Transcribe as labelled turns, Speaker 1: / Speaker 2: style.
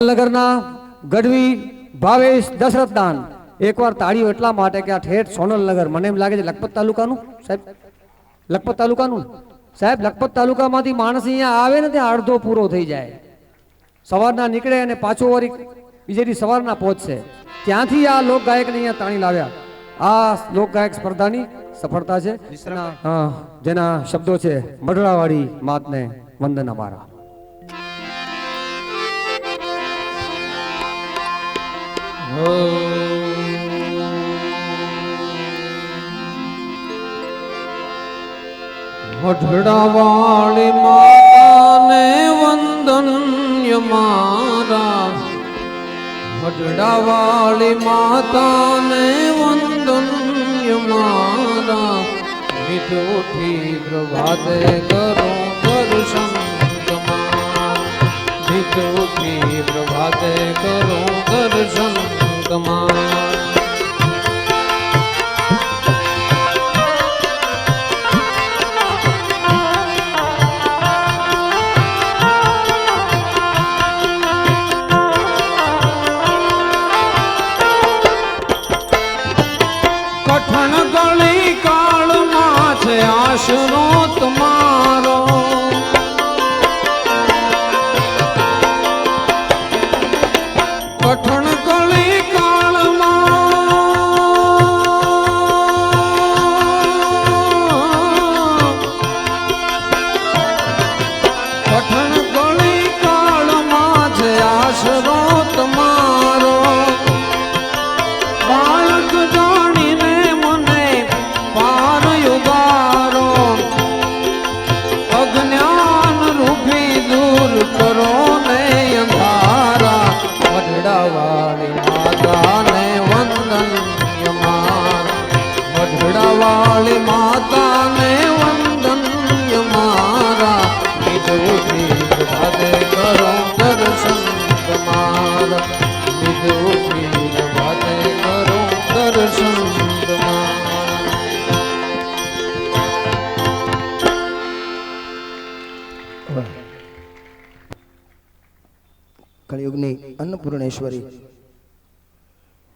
Speaker 1: નગરના ગઢવી ભાવેશ દશરથદાન એકવાર તાળીઓ એટલા માટે કે આ ઠેઠ સોનલનગર મને એમ લાગે છે લખપત તાલુકાનું સાહેબ લખપત તાલુકાનું સાહેબ લખપત તાલુકામાંથી માણસ અહીંયા આવે ને ત્યાં અડધો પૂરો થઈ જાય સવારના નીકળે અને પાછો વળી બીજેથી સવારના પહોંચશે ત્યાંથી આ લોકગાયકને અહીંયા તાણી લાવ્યા આ લોકગાયક સ્પર્ધાની સફળતા છે જેના શબ્દો છે મઢડાવાળી માતને વંદન અમારા
Speaker 2: મઢડાવાળી માતાને વંદન મારા મઢડાવાળી માતાને વંદન મારા નિત ઉઠી પ્રભાતે કરો દર્શન તમારા નિત ઉઠી પ્રભાતે કરો દર્શન તમારા આશરો તમારો કઠણ કળી કાળમાં છે આશરો તમારો બાળક જાણીને મને પાર યુગારો અજ્ઞાન રૂપી દૂર કરો ને અંધારા મઢડાવાળી માતાને વંદન મારા મઢડાવાળી માતાને વંદન મારા નિજ ઉઠી પ્રભાતે કરો દર્શન તમારા નિજ ઉઠી પ્રભાતે કરો દર્શન
Speaker 3: કળિયુગની અન્નપૂર્ણેશ્વરી